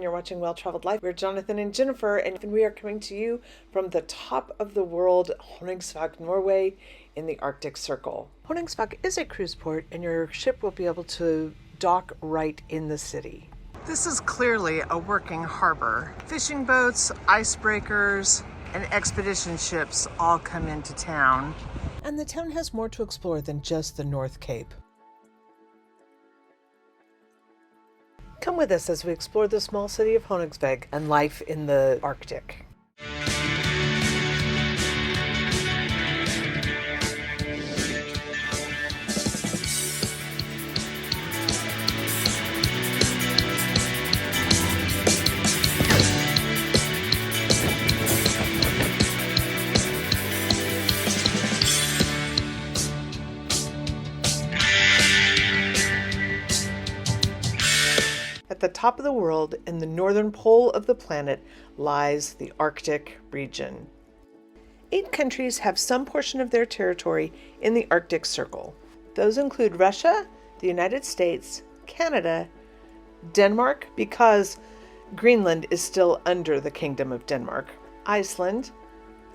You're watching Well Traveled Life. We're Jonathan and Jennifer, and we are coming to you from the top of the world, Honningsvåg, Norway, in the Arctic Circle. Honningsvåg is a cruise port, and your ship will be able to dock right in the city. This is clearly a working harbor. Fishing boats, icebreakers, and expedition ships all come into town. And the town has more to explore than just the North Cape. Come with us as we explore the small city of Honningsvåg and life in the Arctic. At the top of the world, in the northern pole of the planet, lies the Arctic region. 8 countries have some portion of their territory in the Arctic Circle. Those include Russia, the United States, Canada, Denmark, because Greenland is still under the Kingdom of Denmark, Iceland,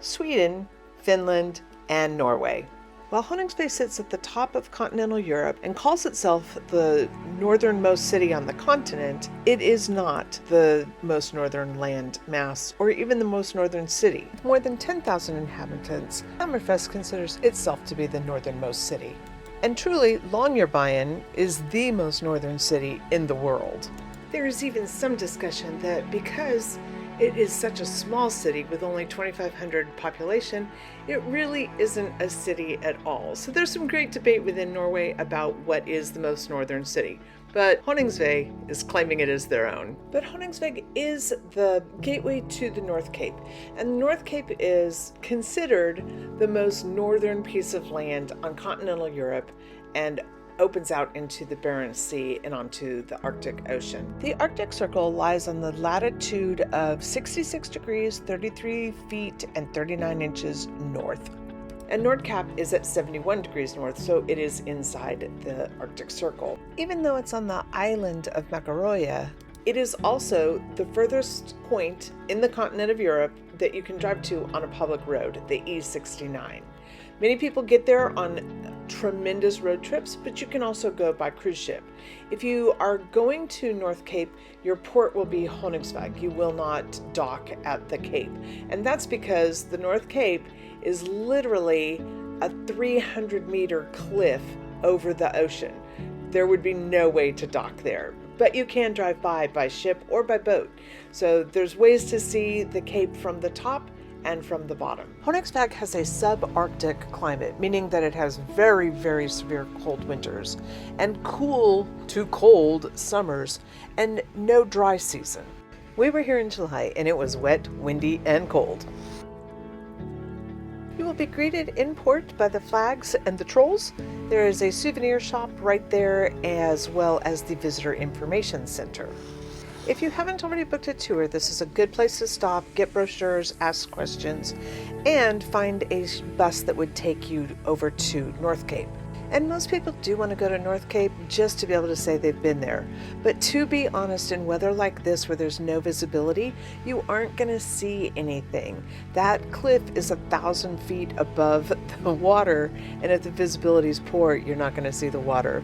Sweden, Finland, and Norway. While Honningsvåg sits at the top of continental Europe and calls itself the northernmost city on the continent, it is not the most northern land mass or even the most northern city. With more than 10,000 inhabitants, Hammerfest considers itself to be the northernmost city. And truly, Longyearbyen is the most northern city in the world. There is even some discussion that because it is such a small city with only 2,500 population, it really isn't a city at all. So there's some great debate within Norway about what is the most northern city. But Honningsvåg is claiming it as their own. But Honningsvåg is the gateway to the North Cape. And the North Cape is considered the most northern piece of land on continental Europe and opens out into the Barents Sea and onto the Arctic Ocean. The Arctic Circle lies on the latitude of 66 degrees, 33 feet, and 39 inches north. And Nordkapp is at 71 degrees north, so it is inside the Arctic Circle. Even though it's on the island of Makaroya, it is also the furthest point in the continent of Europe that you can drive to on a public road, the E69. Many people get there on tremendous road trips, but you can also go by cruise ship. If you are going to North Cape, your port will be Honningsvåg. You will not dock at the Cape. And that's because the North Cape is literally a 300-meter cliff over the ocean. There would be no way to dock there, but you can drive by ship or by boat. So there's ways to see the Cape from the top and from the bottom. Honningsvåg has a subarctic climate, meaning that it has very, very severe cold winters and cool to cold summers and no dry season. We were here in July and it was wet, windy, and cold. You will be greeted in port by the flags and the trolls. There is a souvenir shop right there, as well as the visitor information center. If you haven't already booked a tour, this is a good place to stop, get brochures, ask questions, and find a bus that would take you over to North Cape. And most people do want to go to North Cape just to be able to say they've been there. But to be honest, in weather like this where there's no visibility, you aren't going to see anything. That cliff is 1,000 feet above the water, and if the visibility is poor, you're not going to see the water.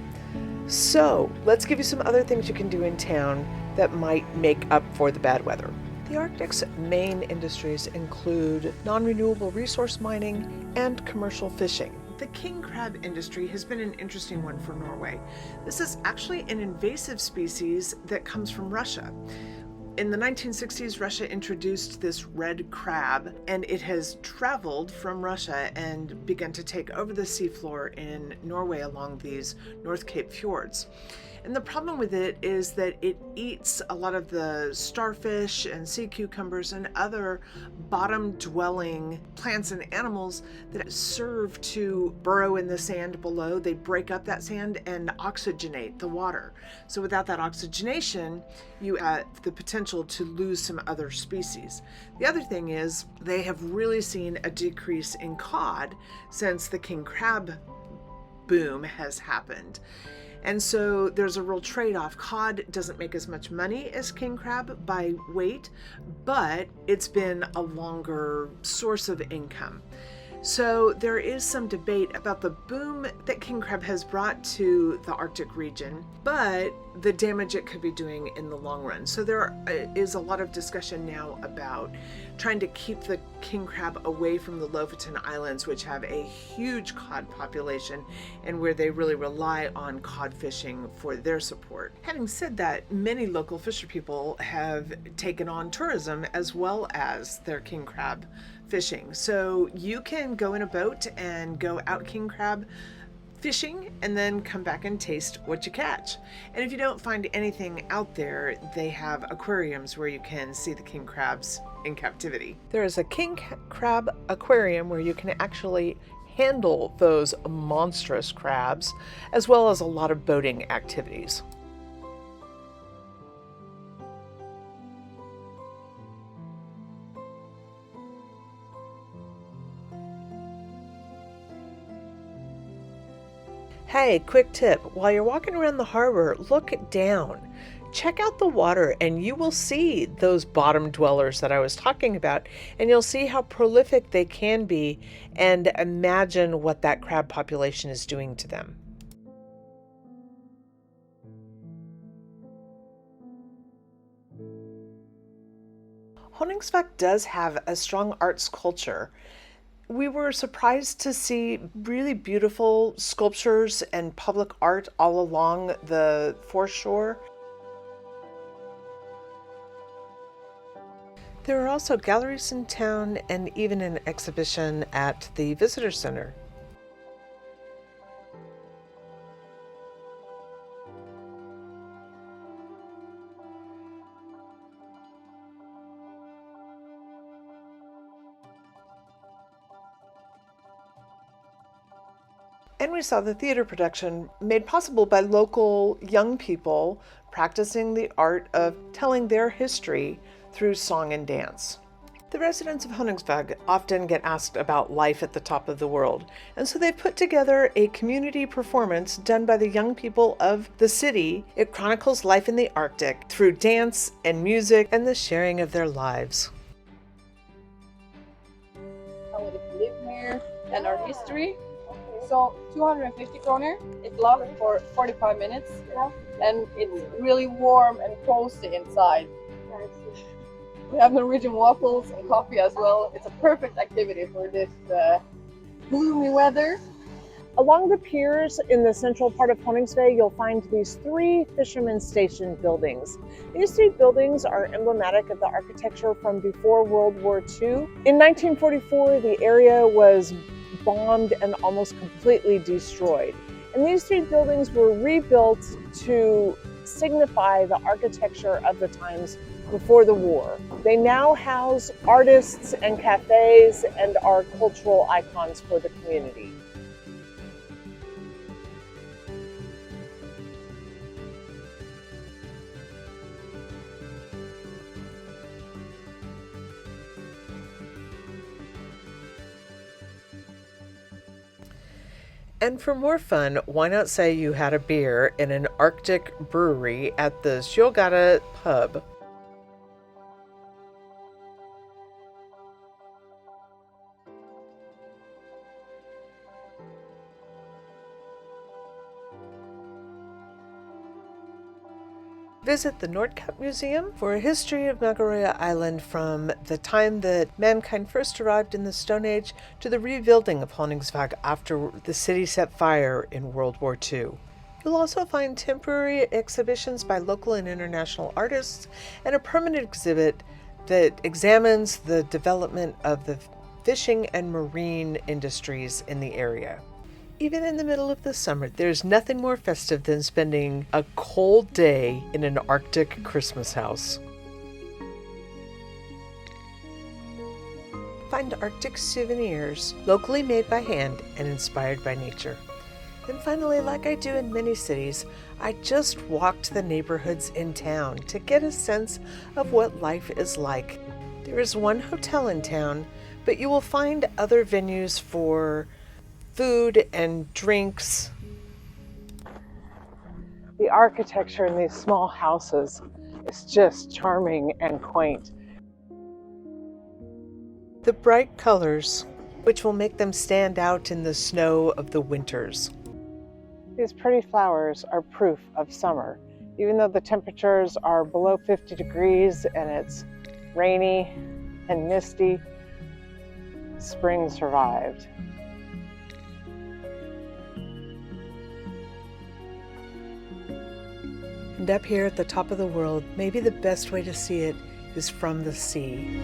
So let's give you some other things you can do in town that might make up for the bad weather. The Arctic's main industries include non-renewable resource mining and commercial fishing. The king crab industry has been an interesting one for Norway. This is actually an invasive species that comes from Russia. In the 1960s, Russia introduced this red crab, and it has traveled from Russia and begun to take over the seafloor in Norway along these North Cape fjords. And the problem with it is that it eats a lot of the starfish and sea cucumbers and other bottom-dwelling plants and animals that serve to burrow in the sand below. They break up that sand and oxygenate the water. So without that oxygenation, you have the potential to lose some other species. The other thing is they have really seen a decrease in cod since the king crab boom has happened. And so there's a real trade-off. Cod doesn't make as much money as king crab by weight, but it's been a longer source of income. So there is some debate about the boom that king crab has brought to the Arctic region, but the damage it could be doing in the long run. So there is a lot of discussion now about trying to keep the king crab away from the Lofoten Islands, which have a huge cod population and where they really rely on cod fishing for their support. Having said that, many local fisher people have taken on tourism as well as their king crab fishing. So you can go in a boat and go out king crab fishing and then come back and taste what you catch. And if you don't find anything out there, they have aquariums where you can see the king crabs in captivity. There is a king crab aquarium where you can actually handle those monstrous crabs, as well as a lot of boating activities. Hey, quick tip. While you're walking around the harbor, look down. Check out the water and you will see those bottom dwellers that I was talking about, and you'll see how prolific they can be and imagine what that crab population is doing to them. Honningsvåg does have a strong arts culture. We were surprised to see really beautiful sculptures and public art all along the foreshore. There are also galleries in town and even an exhibition at the visitor center. And we saw the theater production made possible by local young people practicing the art of telling their history through song and dance. The residents of Honningsvåg often get asked about life at the top of the world, and so they've put together a community performance done by the young people of the city. It chronicles life in the Arctic through dance and music and the sharing of their lives. How would it live here and our history? So 250 kroner, it lasts for 45 minutes, and it's really warm and cozy inside. We have Norwegian waffles and coffee as well. It's a perfect activity for this gloomy weather. Along the piers in the central part of Honningsvåg, you'll find these 3 fishermen's station buildings. These 3 buildings are emblematic of the architecture from before World War II. In 1944, the area was bombed and almost completely destroyed. And these 3 buildings were rebuilt to signify the architecture of the times before the war. They now house artists and cafes and are cultural icons for the community. And for more fun, why not say you had a beer in an Arctic brewery at the Sjogata pub? Visit the Nordkapp Museum for a history of WWII Island from the time that mankind first arrived in the Stone Age to the rebuilding of Honningsvåg after the city set fire in World War II. You'll also find temporary exhibitions by local and international artists and a permanent exhibit that examines the development of the fishing and marine industries in the area. Even in the middle of the summer, there's nothing more festive than spending a cold day in an Arctic Christmas house. Find Arctic souvenirs, locally made by hand and inspired by nature. And finally, like I do in many cities, I just walked the neighborhoods in town to get a sense of what life is like. There is one hotel in town, but you will find other venues for food and drinks. The architecture in these small houses is just charming and quaint. The bright colors, which will make them stand out in the snow of the winters. These pretty flowers are proof of summer. Even though the temperatures are below 50 degrees and it's rainy and misty, spring survived. And up here at the top of the world, maybe the best way to see it is from the sea.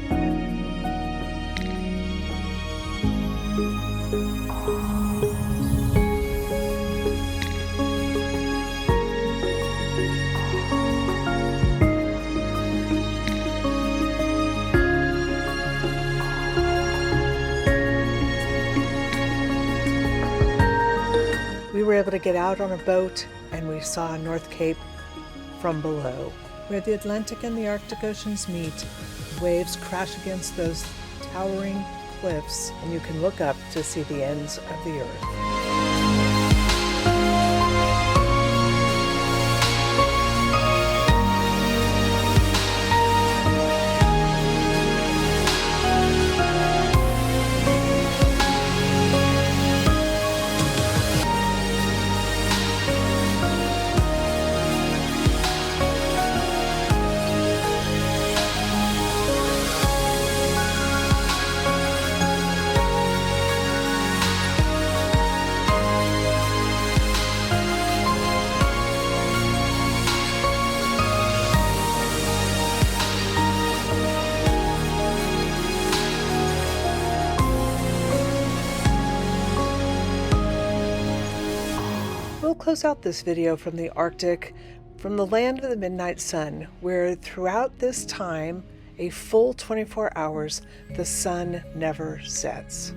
We were able to get out on a boat and we saw North Cape from below. Where the Atlantic and the Arctic Oceans meet, waves crash against those towering cliffs and you can look up to see the ends of the earth. We'll close out this video from the Arctic, from the land of the midnight sun, where throughout this time, a full 24 hours, the sun never sets.